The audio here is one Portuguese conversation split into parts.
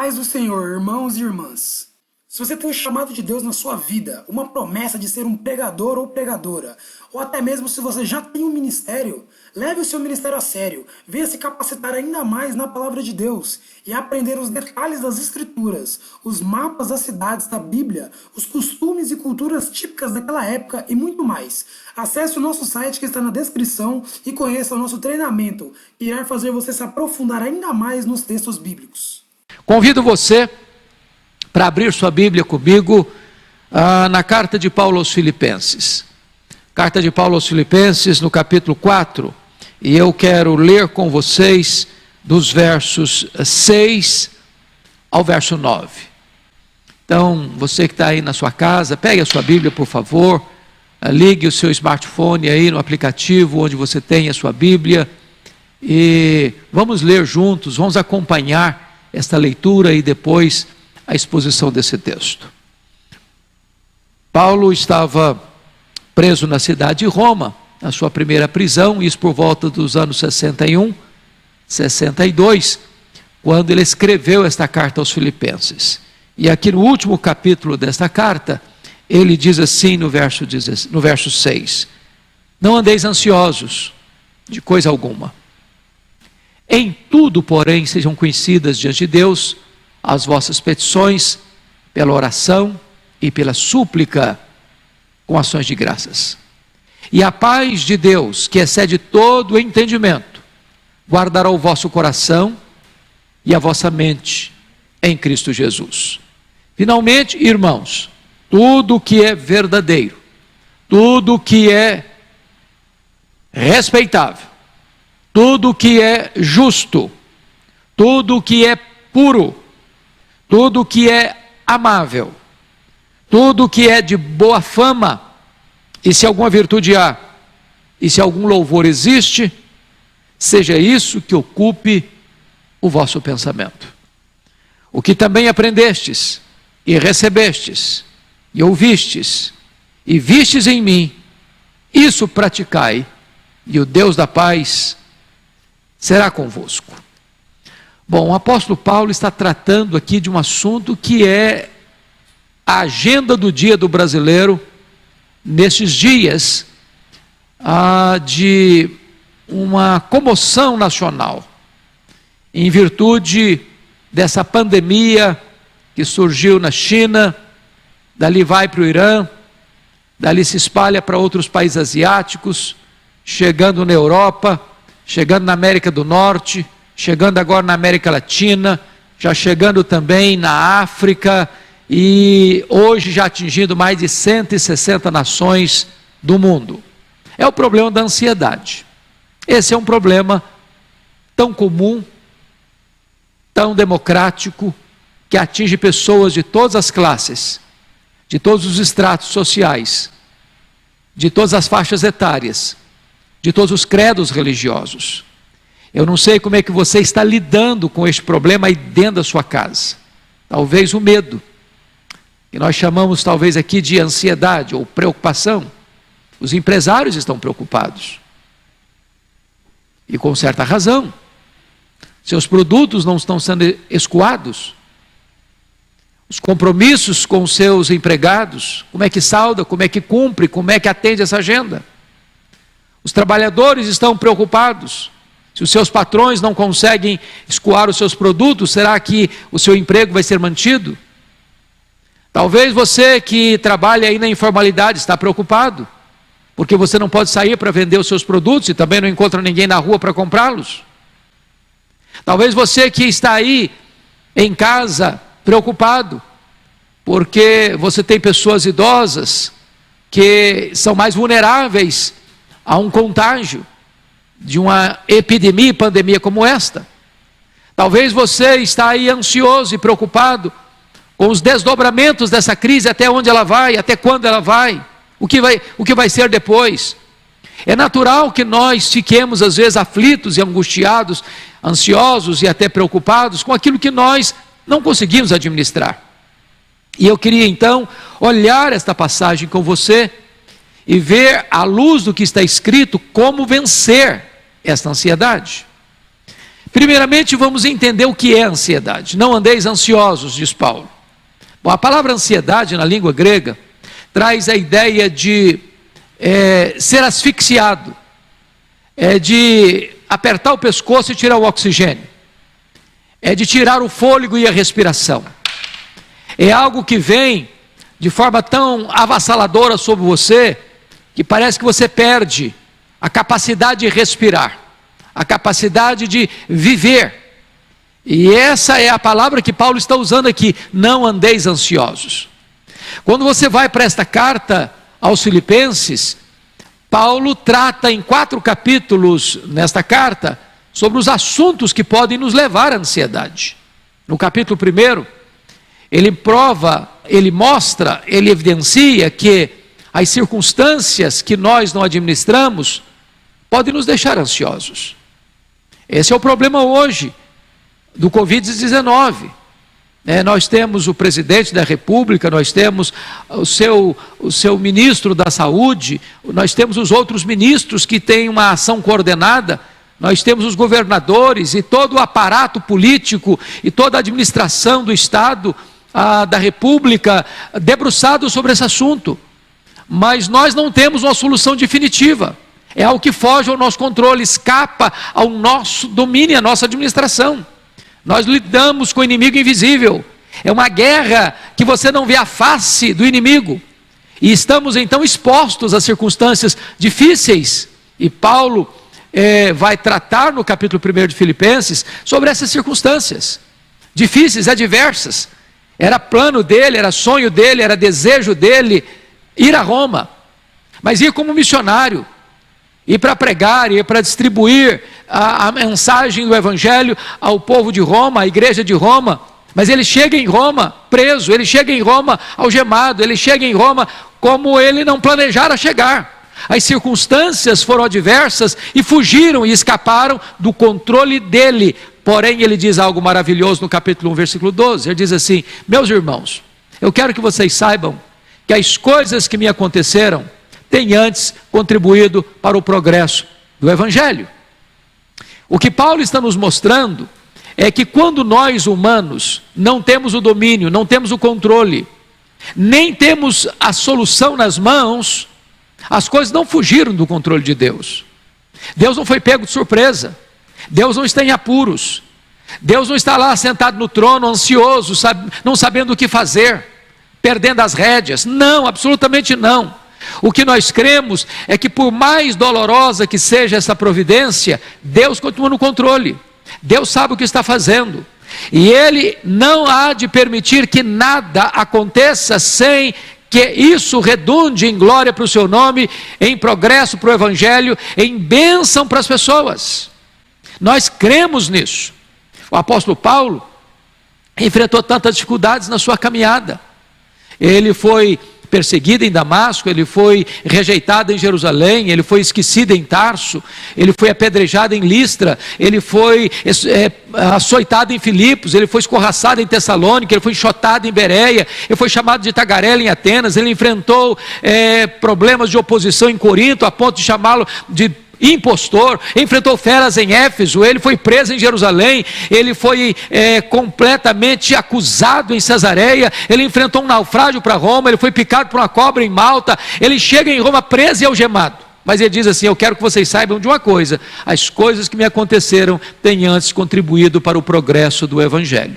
Paz do Senhor, irmãos e irmãs. Se você tem um chamado de Deus na sua vida, uma promessa de ser um pregador ou pregadora, ou até mesmo se você já tem um ministério, leve o seu ministério a sério, venha se capacitar ainda mais na palavra de Deus e aprender os detalhes das Escrituras, os mapas das cidades da Bíblia, os costumes e culturas típicas daquela época e muito mais. Acesse o nosso site que está na descrição e conheça o nosso treinamento, que irá fazer você se aprofundar ainda mais nos textos bíblicos. Convido você para abrir sua Bíblia comigo na carta de Paulo aos Filipenses. Carta de Paulo aos Filipenses, no capítulo 4, e eu quero ler com vocês dos versos 6 ao verso 9. Então, você que está aí na sua casa, pegue a sua Bíblia, por favor, ligue o seu smartphone aí no aplicativo onde você tem a sua Bíblia, e vamos ler juntos, vamos acompanhar esta leitura e depois a exposição desse texto. Paulo estava preso na cidade de Roma, na sua primeira prisão, isso por volta dos anos 61, 62, quando ele escreveu esta carta aos Filipenses. E aqui no último capítulo desta carta, ele diz assim no verso 6, não andeis ansiosos de coisa alguma. Em tudo, porém, sejam conhecidas diante de Deus as vossas petições, pela oração e pela súplica, com ações de graças. E a paz de Deus, que excede todo o entendimento, guardará o vosso coração e a vossa mente em Cristo Jesus. Finalmente, irmãos, tudo que é verdadeiro, tudo que é respeitável, tudo que é justo, tudo que é puro, tudo que é amável, tudo que é de boa fama, e se alguma virtude há, e se algum louvor existe, seja isso que ocupe o vosso pensamento. O que também aprendestes, e recebestes, e ouvistes, e vistes em mim, isso praticai, e o Deus da paz será convosco. Bom, o apóstolo Paulo está tratando aqui de um assunto que é a agenda do dia do brasileiro, nesses dias de uma comoção nacional, em virtude dessa pandemia que surgiu na China, dali vai para o Irã, dali se espalha para outros países asiáticos, chegando na Europa, chegando na América do Norte, chegando agora na América Latina, já chegando também na África, e hoje já atingindo mais de 160 nações do mundo. É o problema da ansiedade. Esse é um problema tão comum, tão democrático, que atinge pessoas de todas as classes, de todos os estratos sociais, de todas as faixas etárias, de todos os credos religiosos. Eu não sei como é que você está lidando com este problema aí dentro da sua casa. Talvez o medo, que nós chamamos talvez aqui de ansiedade ou preocupação. Os empresários estão preocupados, e com certa razão. Seus produtos não estão sendo escoados. Os compromissos com os seus empregados, como é que salda, como é que cumpre, como é que atende essa agenda? Os trabalhadores estão preocupados. Se os seus patrões não conseguem escoar os seus produtos, será que o seu emprego vai ser mantido? Talvez você que trabalha aí na informalidade está preocupado, porque você não pode sair para vender os seus produtos e também não encontra ninguém na rua para comprá-los. Talvez você que está aí em casa preocupado, porque você tem pessoas idosas que são mais vulneráveis a um contágio de uma epidemia e pandemia como esta. Talvez você está aí ansioso e preocupado com os desdobramentos dessa crise, até onde ela vai, até quando ela vai, o que vai ser depois. É natural que nós fiquemos às vezes aflitos e angustiados, ansiosos e até preocupados com aquilo que nós não conseguimos administrar. E eu queria então olhar esta passagem com você e ver, à luz do que está escrito, como vencer esta ansiedade. Primeiramente, vamos entender o que é ansiedade. Não andeis ansiosos, diz Paulo. Bom, a palavra ansiedade na língua grega traz a ideia de ser asfixiado, de apertar o pescoço e tirar o oxigênio, de tirar o fôlego e a respiração. É algo que vem de forma tão avassaladora sobre você, que parece que você perde a capacidade de respirar, a capacidade de viver. E essa é a palavra que Paulo está usando aqui: não andeis ansiosos. Quando você vai para esta carta aos Filipenses, Paulo trata em 4 capítulos nesta carta sobre os assuntos que podem nos levar à ansiedade. No capítulo 1, ele mostra, ele evidencia que as circunstâncias que nós não administramos podem nos deixar ansiosos. Esse é o problema hoje do Covid-19. Nós temos o presidente da República, nós temos o seu ministro da Saúde, nós temos os outros ministros que têm uma ação coordenada, nós temos os governadores e todo o aparato político e toda a administração do Estado, da República, debruçado sobre esse assunto. Mas nós não temos uma solução definitiva. É algo que foge ao nosso controle, escapa ao nosso domínio, à nossa administração. Nós lidamos com o inimigo invisível. É uma guerra que você não vê a face do inimigo. E estamos então expostos a circunstâncias difíceis. E Paulo vai tratar no capítulo 1 de Filipenses sobre essas circunstâncias difíceis, adversas. Era plano dele, era sonho dele, era desejo dele ir a Roma. Mas ir como missionário. Ir para pregar, ir para distribuir a mensagem do Evangelho ao povo de Roma, à igreja de Roma. Mas ele chega em Roma preso, ele chega em Roma algemado, ele chega em Roma como ele não planejara chegar. As circunstâncias foram adversas e fugiram e escaparam do controle dele. Porém, ele diz algo maravilhoso no capítulo 1, versículo 12. Ele diz assim: meus irmãos, eu quero que vocês saibam que as coisas que me aconteceram têm antes contribuído para o progresso do Evangelho. O que Paulo está nos mostrando é que quando nós humanos não temos o domínio, não temos o controle, nem temos a solução nas mãos, as coisas não fugiram do controle de Deus. Deus não foi pego de surpresa. Deus não está em apuros. Deus não está lá sentado no trono, ansioso, não sabendo o que fazer, perdendo as rédeas. Não, absolutamente não. O que nós cremos é que, por mais dolorosa que seja essa providência, Deus continua no controle. Deus sabe o que está fazendo. E Ele não há de permitir que nada aconteça sem que isso redunde em glória para o seu nome, em progresso para o Evangelho, em bênção para as pessoas. Nós cremos nisso. O apóstolo Paulo enfrentou tantas dificuldades na sua caminhada. Ele foi perseguido em Damasco, ele foi rejeitado em Jerusalém, ele foi esquecido em Tarso, ele foi apedrejado em Listra, ele foi açoitado em Filipos, ele foi escorraçado em Tessalônica, ele foi enxotado em Bereia, ele foi chamado de tagarela em Atenas, ele enfrentou problemas de oposição em Corinto, a ponto de chamá-lo de impostor, enfrentou feras em Éfeso, ele foi preso em Jerusalém, ele foi completamente acusado em Cesareia, ele enfrentou um naufrágio para Roma, ele foi picado por uma cobra em Malta, ele chega em Roma preso e algemado. Mas ele diz assim: eu quero que vocês saibam de uma coisa: as coisas que me aconteceram têm antes contribuído para o progresso do Evangelho.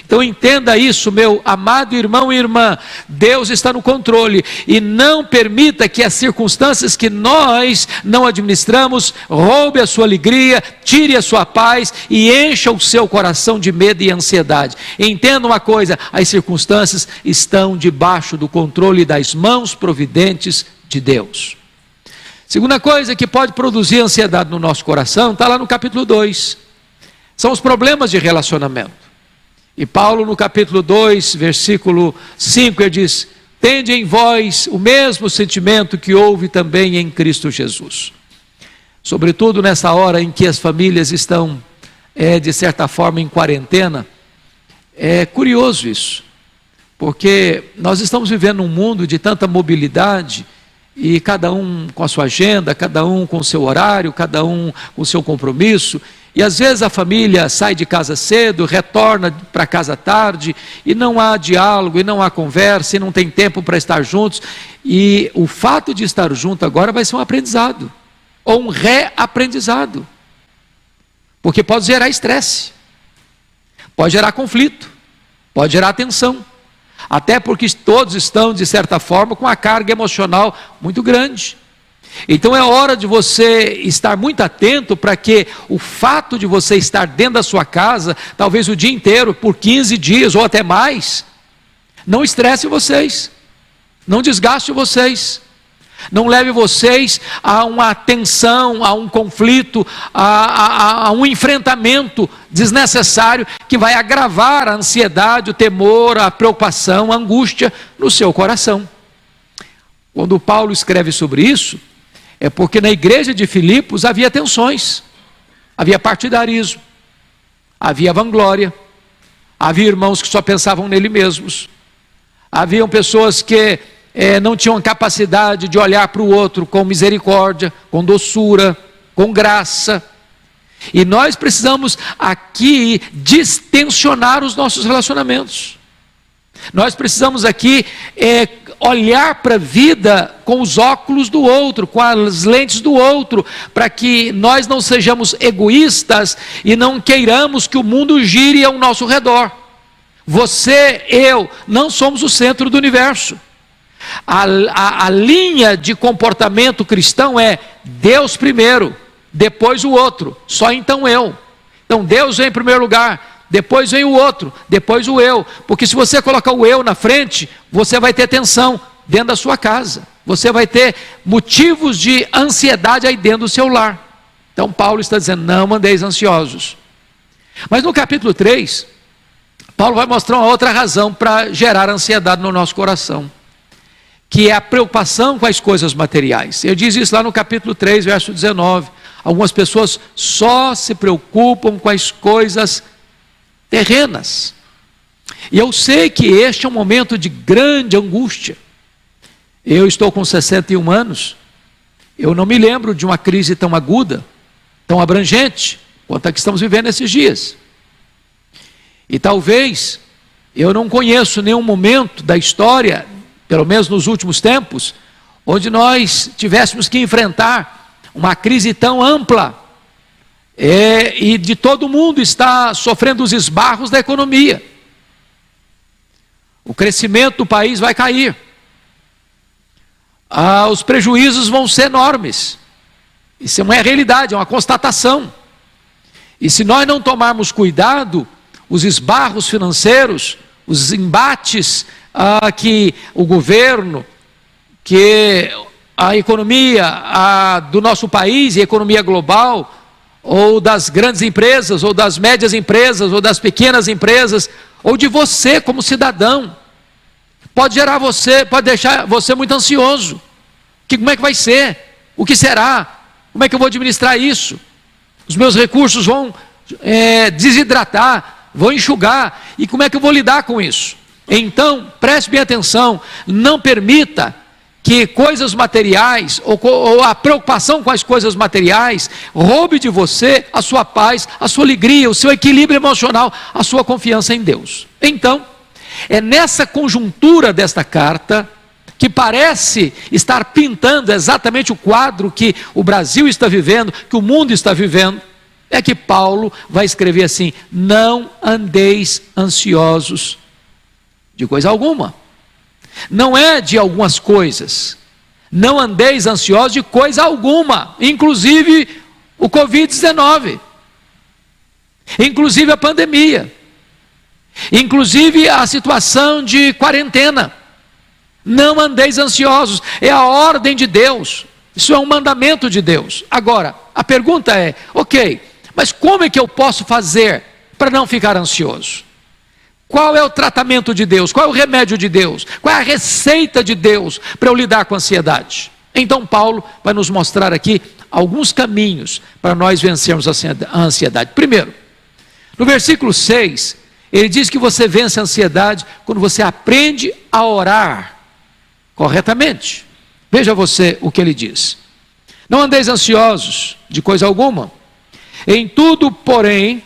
Então entenda isso, meu amado irmão e irmã. Deus está no controle e não permita que as circunstâncias que nós não administramos roube a sua alegria, tire a sua paz e encha o seu coração de medo e ansiedade. Entenda uma coisa: as circunstâncias estão debaixo do controle das mãos providentes de Deus. Segunda coisa que pode produzir ansiedade no nosso coração está lá no capítulo 2, são os problemas de relacionamento. E Paulo, no capítulo 2, versículo 5, ele diz: tende em vós o mesmo sentimento que houve também em Cristo Jesus. Sobretudo nessa hora em que as famílias estão, de certa forma, em quarentena. É curioso isso, porque nós estamos vivendo um mundo de tanta mobilidade, e cada um com a sua agenda, cada um com o seu horário, cada um com o seu compromisso, E às vezes a família sai de casa cedo, retorna para casa tarde, e não há diálogo, e não há conversa, e não tem tempo para estar juntos. E o fato de estar junto agora vai ser um aprendizado, ou um reaprendizado. Porque pode gerar estresse, pode gerar conflito, pode gerar tensão. Até porque todos estão, de certa forma, com a carga emocional muito grande. Então é hora de você estar muito atento para que o fato de você estar dentro da sua casa, talvez o dia inteiro, por 15 dias ou até mais, não estresse vocês, não desgaste vocês, não leve vocês a uma tensão, a um conflito, a um enfrentamento desnecessário que vai agravar a ansiedade, o temor, a preocupação, a angústia no seu coração. Quando Paulo escreve sobre isso, é porque na igreja de Filipos havia tensões, havia partidarismo, havia vanglória, havia irmãos que só pensavam nele mesmos, haviam pessoas que não tinham capacidade de olhar para o outro com misericórdia, com doçura, com graça. E nós precisamos aqui distensionar os nossos relacionamentos. Nós precisamos aqui olhar para a vida com os óculos do outro, com as lentes do outro, para que nós não sejamos egoístas e não queiramos que o mundo gire ao nosso redor. Você, eu, não somos o centro do universo. A linha de comportamento cristão é Deus primeiro, depois o outro, só então eu. Então Deus vem em primeiro lugar, depois vem o outro, depois o eu. Porque se você colocar o eu na frente, você vai ter tensão dentro da sua casa, você vai ter motivos de ansiedade aí dentro do seu lar. Então Paulo está dizendo, não andeis ansiosos. Mas no capítulo 3, Paulo vai mostrar uma outra razão para gerar ansiedade no nosso coração, que é a preocupação com as coisas materiais. Ele diz isso lá no capítulo 3, verso 19. Algumas pessoas só se preocupam com as coisas terrenas. E eu sei que este é um momento de grande angústia. Eu estou com 61 anos, eu não me lembro de uma crise tão aguda, tão abrangente, quanto a que estamos vivendo esses dias. E talvez, eu não conheço nenhum momento da história, pelo menos nos últimos tempos, onde nós tivéssemos que enfrentar uma crise tão ampla, e de todo mundo está sofrendo os esbarros da economia. O crescimento do país vai cair, os prejuízos vão ser enormes. Isso é uma realidade, é uma constatação. E se nós não tomarmos cuidado, os esbarros financeiros, os embates que o governo, que a economia do nosso país e a economia global, ou das grandes empresas, ou das médias empresas, ou das pequenas empresas, ou de você como cidadão, pode deixar você muito ansioso. Como é que vai ser? O que será? Como é que eu vou administrar isso? Os meus recursos vão desidratar, vão enxugar, e como é que eu vou lidar com isso? Então, preste bem atenção, não permita que coisas materiais, ou a preocupação com as coisas materiais, roube de você a sua paz, a sua alegria, o seu equilíbrio emocional, a sua confiança em Deus. Então, é nessa conjuntura desta carta, que parece estar pintando exatamente o quadro que o Brasil está vivendo, que o mundo está vivendo, é que Paulo vai escrever assim: não andeis ansiosos de coisa alguma. Não é de algumas coisas, não andeis ansiosos de coisa alguma, inclusive o Covid-19, inclusive a pandemia, inclusive a situação de quarentena. Não andeis ansiosos, é a ordem de Deus, isso é um mandamento de Deus. Agora, a pergunta é, ok, mas como é que eu posso fazer para não ficar ansioso? Qual é o tratamento de Deus? Qual é o remédio de Deus? Qual é a receita de Deus para eu lidar com a ansiedade? Então Paulo vai nos mostrar aqui alguns caminhos para nós vencermos a ansiedade. Primeiro, no versículo 6, ele diz que você vence a ansiedade quando você aprende a orar corretamente. Veja você o que ele diz: não andeis ansiosos de coisa alguma. Em tudo, porém,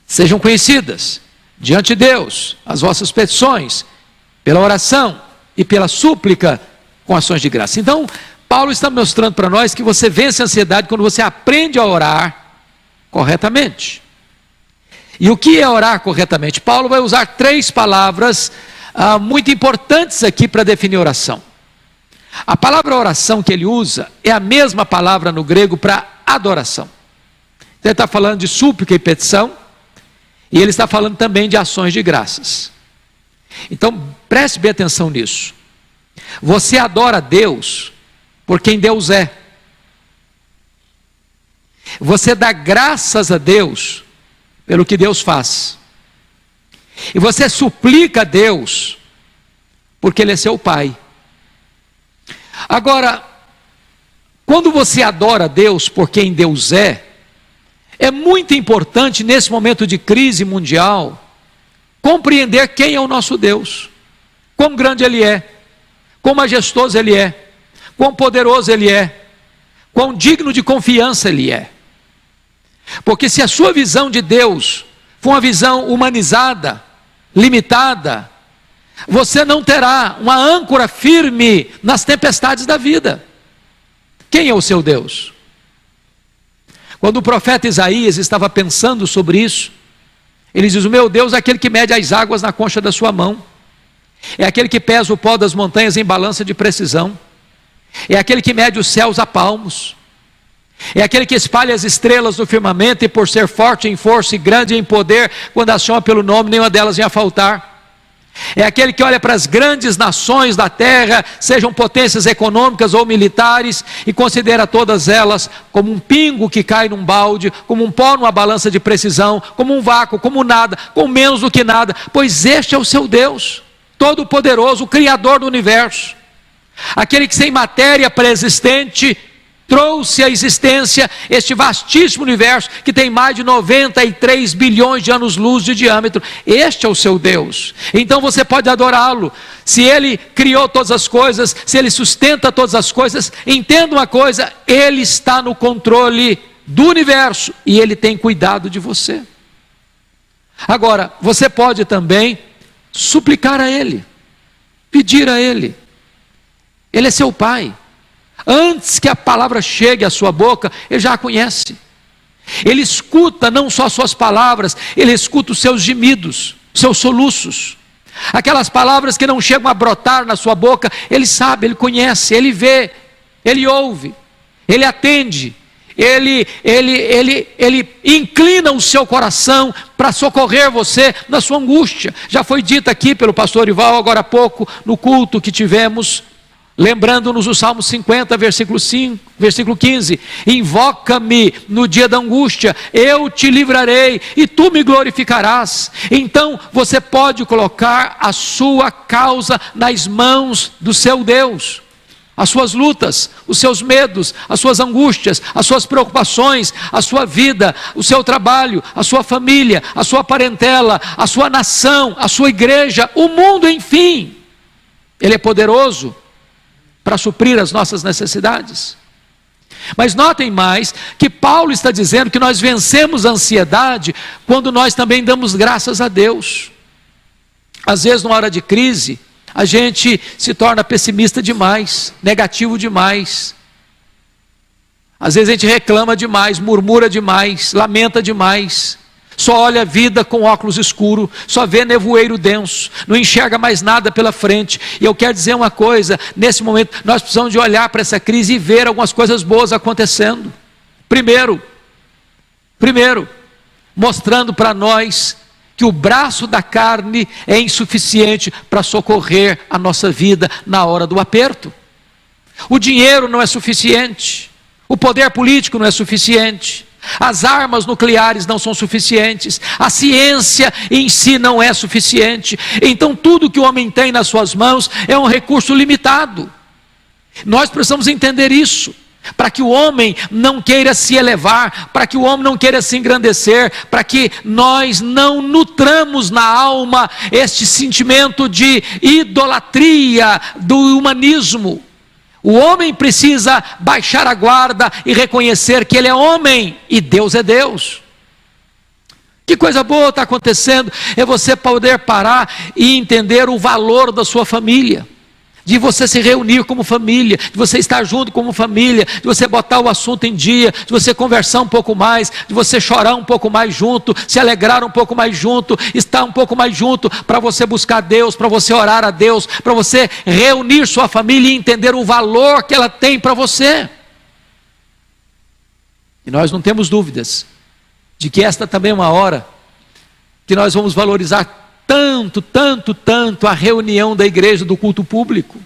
sejam conhecidas diante de Deus as vossas petições, pela oração e pela súplica com ações de graça. Então, Paulo está mostrando para nós que você vence a ansiedade quando você aprende a orar corretamente. E o que é orar corretamente? Paulo vai usar 3 palavras muito importantes aqui para definir oração. A palavra oração que ele usa é a mesma palavra no grego para adoração. Ele está falando de súplica e petição, e ele está falando também de ações de graças. Então, preste bem atenção nisso. Você adora a Deus por quem Deus é. Você dá graças a Deus pelo que Deus faz. E você suplica a Deus porque Ele é seu Pai. Agora, quando você adora a Deus por quem Deus é muito importante nesse momento de crise mundial compreender quem é o nosso Deus, quão grande Ele é, quão majestoso Ele é, quão poderoso Ele é, quão digno de confiança Ele é. Porque se a sua visão de Deus for uma visão humanizada, limitada, você não terá uma âncora firme nas tempestades da vida. Quem é o seu Deus? Quando o profeta Isaías estava pensando sobre isso, ele diz: o meu Deus é aquele que mede as águas na concha da sua mão, é aquele que pesa o pó das montanhas em balança de precisão, é aquele que mede os céus a palmos, é aquele que espalha as estrelas no firmamento, e por ser forte em força e grande em poder, quando as chama pelo nome, nenhuma delas vem a faltar. É aquele que olha para as grandes nações da terra, sejam potências econômicas ou militares, e considera todas elas como um pingo que cai num balde, como um pó numa balança de precisão, como um vácuo, como nada, como menos do que nada, pois este é o seu Deus, todo-poderoso, o Criador do universo, aquele que sem matéria pré-existente trouxe à existência este vastíssimo universo que tem mais de 93 bilhões de anos-luz de diâmetro. Este é o seu Deus. Então você pode adorá-lo. Se Ele criou todas as coisas, se Ele sustenta todas as coisas, entenda uma coisa: Ele está no controle do universo e Ele tem cuidado de você. Agora, você pode também suplicar a Ele, pedir a Ele. Ele é seu Pai. Antes que a palavra chegue à sua boca, Ele já a conhece. Ele escuta não só suas palavras, Ele escuta os seus gemidos, seus soluços. Aquelas palavras que não chegam a brotar na sua boca, Ele sabe, Ele conhece, Ele vê, Ele ouve, Ele atende, Ele inclina o seu coração para socorrer você na sua angústia. Já foi dito aqui pelo pastor Ival agora há pouco, no culto que tivemos, lembrando-nos o Salmo 50, versículo 15: invoca-me no dia da angústia, eu te livrarei e tu me glorificarás. Então você pode colocar a sua causa nas mãos do seu Deus, as suas lutas, os seus medos, as suas angústias, as suas preocupações, a sua vida, o seu trabalho, a sua família, a sua parentela, a sua nação, a sua igreja, o mundo, enfim. Ele é poderoso para suprir as nossas necessidades. Mas notem mais que Paulo está dizendo que nós vencemos a ansiedade quando nós também damos graças a Deus. Às vezes, numa hora de crise, a gente se torna pessimista demais, negativo demais. Às vezes a gente reclama demais, murmura demais, lamenta demais. Só olha a vida com óculos escuros, só vê nevoeiro denso, não enxerga mais nada pela frente. E eu quero dizer uma coisa: nesse momento nós precisamos de olhar para essa crise e ver algumas coisas boas acontecendo. Primeiro, mostrando para nós que o braço da carne é insuficiente para socorrer a nossa vida na hora do aperto. O dinheiro não é suficiente, o poder político não é suficiente, as armas nucleares não são suficientes, a ciência em si não é suficiente. Então tudo que o homem tem nas suas mãos é um recurso limitado. Nós precisamos entender isso, para que o homem não queira se elevar, para que o homem não queira se engrandecer, para que nós não nutramos na alma este sentimento de idolatria do humanismo. O homem precisa baixar a guarda e reconhecer que ele é homem e Deus é Deus. Que coisa boa está acontecendo, é você poder parar e entender o valor da sua família, de você se reunir como família, de você estar junto como família, de você botar o assunto em dia, de você conversar um pouco mais, de você chorar um pouco mais junto, se alegrar um pouco mais junto, estar um pouco mais junto, para você buscar Deus, para você orar a Deus, para você reunir sua família e entender o valor que ela tem para você. E nós não temos dúvidas de que esta também é uma hora que nós vamos valorizar tanto a reunião da igreja, do culto público.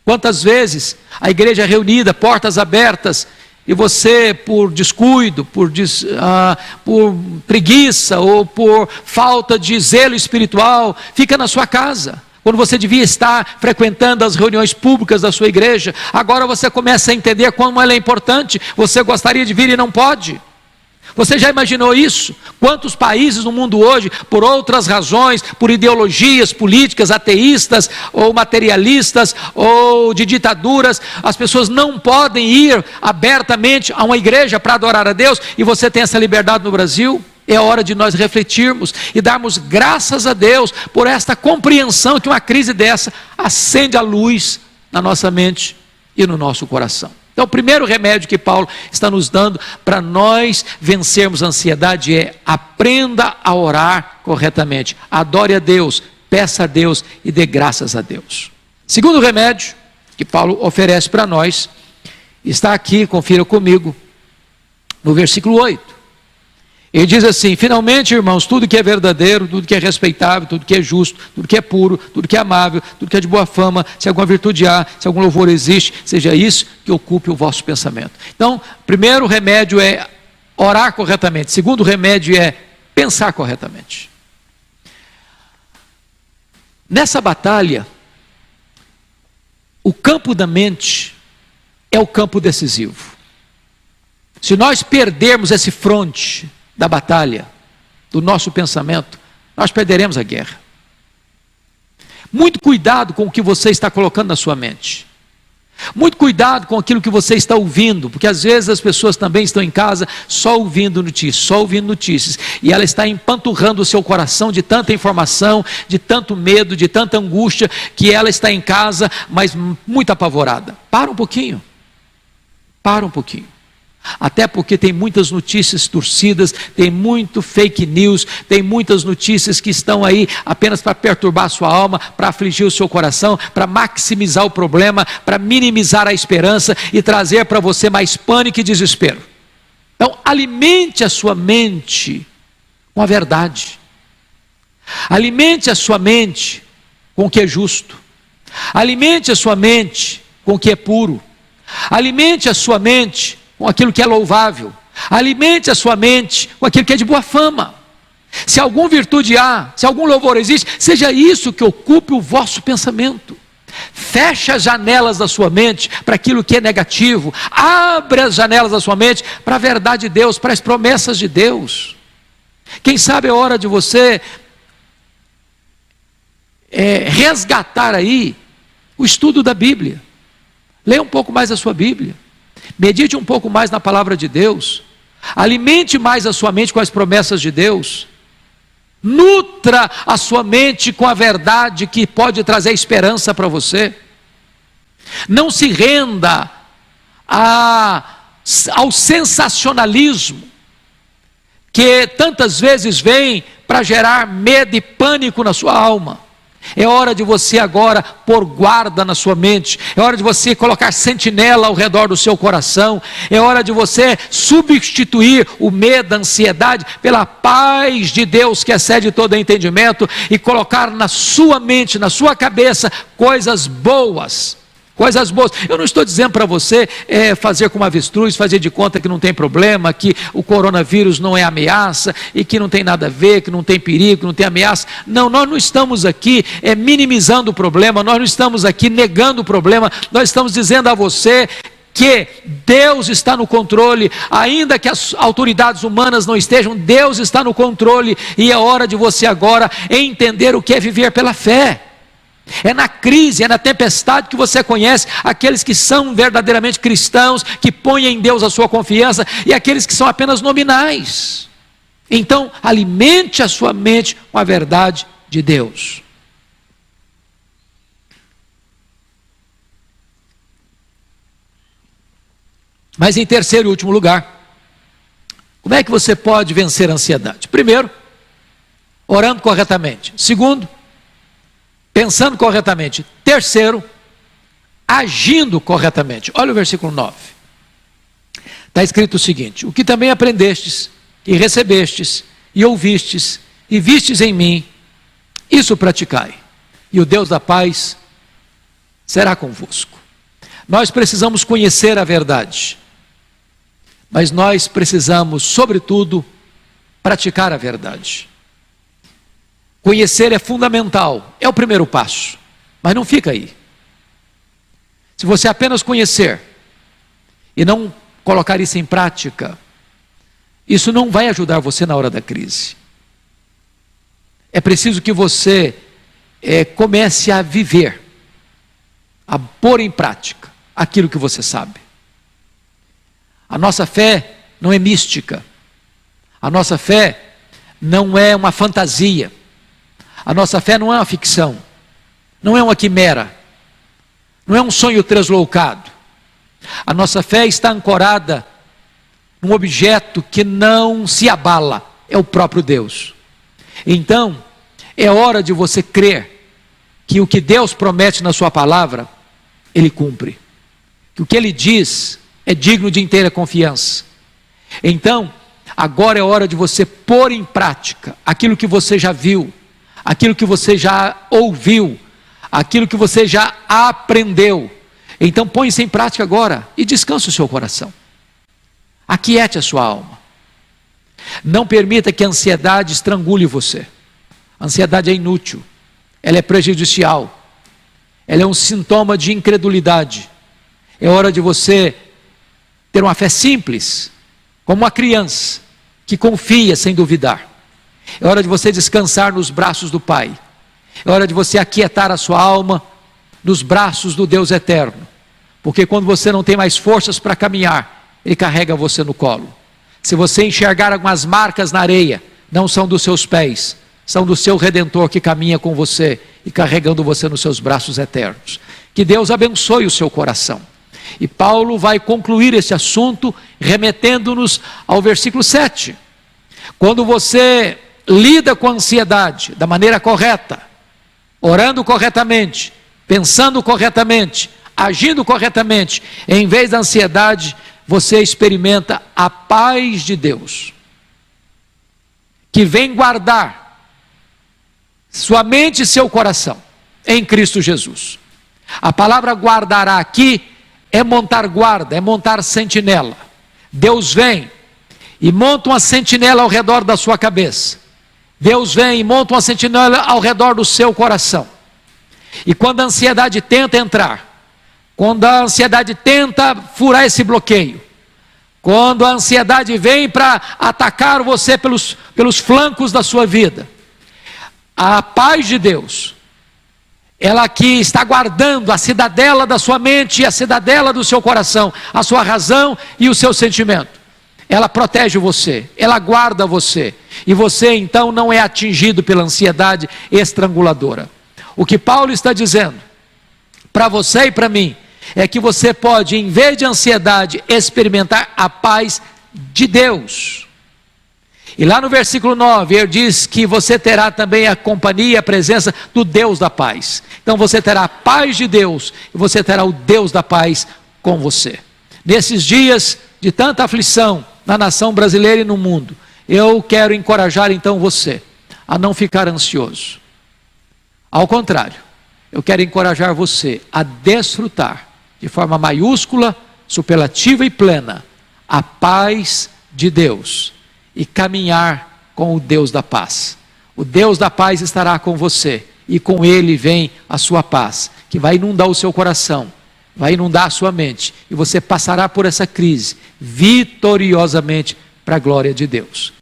Quantas vezes a igreja é reunida, portas abertas, e você, por descuido, por preguiça ou por falta de zelo espiritual, fica na sua casa, quando você devia estar frequentando as reuniões públicas da sua igreja. Agora você começa a entender como ela é importante, você gostaria de vir e não pode. Você já imaginou isso? Quantos países no mundo hoje, por outras razões, por ideologias políticas ateístas ou materialistas ou de ditaduras, as pessoas não podem ir abertamente a uma igreja para adorar a Deus, e você tem essa liberdade no Brasil? É hora de nós refletirmos e darmos graças a Deus por esta compreensão que uma crise dessa acende a luz na nossa mente e no nosso coração. Então, o primeiro remédio que Paulo está nos dando para nós vencermos a ansiedade é: aprenda a orar corretamente, adore a Deus, peça a Deus e dê graças a Deus. Segundo remédio que Paulo oferece para nós, está aqui, confira comigo, no versículo 8. Ele diz assim: finalmente, irmãos, tudo que é verdadeiro, tudo que é respeitável, tudo que é justo, tudo que é puro, tudo que é amável, tudo que é de boa fama, se alguma virtude há, se algum louvor existe, seja isso que ocupe o vosso pensamento. Então, primeiro remédio é orar corretamente. Segundo remédio é pensar corretamente. Nessa batalha, o campo da mente é o campo decisivo. Se nós perdermos esse fronte da batalha, do nosso pensamento, nós perderemos a guerra. Muito cuidado com o que você está colocando na sua mente. Muito cuidado com aquilo que você está ouvindo, porque às vezes as pessoas também estão em casa só ouvindo notícias, e ela está empanturrando o seu coração de tanta informação, de tanto medo, de tanta angústia, que ela está em casa, mas muito apavorada. Para um pouquinho. Até porque tem muitas notícias torcidas, tem muito fake news, tem muitas notícias que estão aí apenas para perturbar a sua alma, para afligir o seu coração, para maximizar o problema, para minimizar a esperança e trazer para você mais pânico e desespero. Então, alimente a sua mente com a verdade. Alimente a sua mente com o que é justo. Alimente a sua mente com o que é puro. Alimente a sua mente com aquilo que é louvável. Alimente a sua mente com aquilo que é de boa fama. Se alguma virtude há, se algum louvor existe, seja isso que ocupe o vosso pensamento. Feche as janelas da sua mente para aquilo que é negativo. Abre as janelas da sua mente para a verdade de Deus, para as promessas de Deus. Quem sabe é hora de você resgatar aí o estudo da Bíblia. Leia um pouco mais a sua Bíblia. Medite um pouco mais na palavra de Deus. Alimente mais a sua mente com as promessas de Deus. Nutra a sua mente com a verdade que pode trazer esperança para você. Não se renda ao sensacionalismo que tantas vezes vem para gerar medo e pânico na sua alma. É hora de você agora pôr guarda na sua mente. É hora de você colocar sentinela ao redor do seu coração. É hora de você substituir o medo, a ansiedade, pela paz de Deus que excede todo entendimento, e colocar na sua mente, na sua cabeça, coisas boas. Coisas boas. Eu não estou dizendo para você fazer como avestruz, fazer de conta que não tem problema, que o coronavírus não é ameaça, e que não tem nada a ver, que não tem perigo, que não tem ameaça. Não, nós não estamos aqui minimizando o problema, nós não estamos aqui negando o problema, nós estamos dizendo a você que Deus está no controle, ainda que as autoridades humanas não estejam, Deus está no controle, e é hora de você agora entender o que é viver pela fé. É na crise, é na tempestade que você conhece aqueles que são verdadeiramente cristãos, que põem em Deus a sua confiança, e aqueles que são apenas nominais. Então, alimente a sua mente com a verdade de Deus. Mas em terceiro e último lugar, como é que você pode vencer a ansiedade? Primeiro, orando corretamente. Segundo, pensando corretamente. Terceiro, agindo corretamente. Olha o versículo 9. Está escrito o seguinte: o que também aprendestes, e recebestes, e ouvistes, e vistes em mim, isso praticai, e o Deus da paz será convosco. Nós precisamos conhecer a verdade, mas nós precisamos, sobretudo, praticar a verdade. Conhecer é fundamental, é o primeiro passo, mas não fica aí. Se você apenas conhecer e não colocar isso em prática, isso não vai ajudar você na hora da crise. É preciso que você comece a viver, a pôr em prática aquilo que você sabe. A nossa fé não é mística, a nossa fé não é uma fantasia, a nossa fé não é uma ficção, não é uma quimera, não é um sonho translocado. A nossa fé está ancorada num objeto que não se abala, é o próprio Deus. Então, é hora de você crer que o que Deus promete na sua palavra, Ele cumpre. Que o que Ele diz é digno de inteira confiança. Então, agora é hora de você pôr em prática aquilo que você já viu, aquilo que você já ouviu, aquilo que você já aprendeu. Então põe isso em prática agora e descanse o seu coração. Aquiete a sua alma. Não permita que a ansiedade estrangule você. A ansiedade é inútil, ela é prejudicial, ela é um sintoma de incredulidade. É hora de você ter uma fé simples, como uma criança, que confia sem duvidar. É hora de você descansar nos braços do Pai. É hora de você aquietar a sua alma nos braços do Deus eterno. Porque quando você não tem mais forças para caminhar, Ele carrega você no colo. Se você enxergar algumas marcas na areia, não são dos seus pés, são do seu Redentor que caminha com você e carregando você nos seus braços eternos. Que Deus abençoe o seu coração. E Paulo vai concluir esse assunto remetendo-nos ao versículo 7. Quando você lida com a ansiedade da maneira correta, orando corretamente, pensando corretamente, agindo corretamente, em vez da ansiedade, você experimenta a paz de Deus, que vem guardar sua mente e seu coração em Cristo Jesus. A palavra guardará aqui é montar guarda, é montar sentinela. Deus vem e monta uma sentinela ao redor da sua cabeça. Deus vem e monta uma sentinela ao redor do seu coração. E quando a ansiedade tenta entrar, quando a ansiedade tenta furar esse bloqueio, quando a ansiedade vem para atacar você pelos flancos da sua vida, a paz de Deus, ela que está guardando a cidadela da sua mente e a cidadela do seu coração, a sua razão e o seu sentimento, ela protege você, ela guarda você, e você então não é atingido pela ansiedade estranguladora. O que Paulo está dizendo para você e para mim é que você pode, em vez de ansiedade, experimentar a paz de Deus. E lá no versículo 9, ele diz que você terá também a companhia e a presença do Deus da paz. Então você terá a paz de Deus e você terá o Deus da paz com você. Nesses dias de tanta aflição na nação brasileira e no mundo, eu quero encorajar então você a não ficar ansioso. Ao contrário, eu quero encorajar você a desfrutar de forma maiúscula, superlativa e plena a paz de Deus e caminhar com o Deus da paz. O Deus da paz estará com você e com Ele vem a sua paz, que vai inundar o seu coração, vai inundar a sua mente e você passará por essa crise vitoriosamente para a glória de Deus.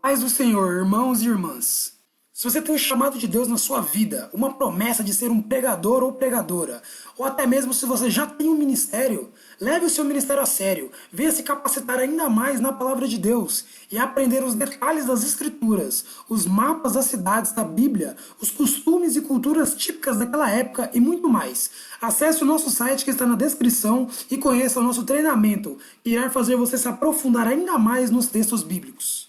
Paz do Senhor, irmãos e irmãs. Se você tem um chamado de Deus na sua vida, uma promessa de ser um pregador ou pregadora, ou até mesmo se você já tem um ministério, leve o seu ministério a sério, venha se capacitar ainda mais na palavra de Deus e aprender os detalhes das escrituras, os mapas das cidades da Bíblia, os costumes e culturas típicas daquela época e muito mais. Acesse o nosso site que está na descrição e conheça o nosso treinamento, que irá fazer você se aprofundar ainda mais nos textos bíblicos.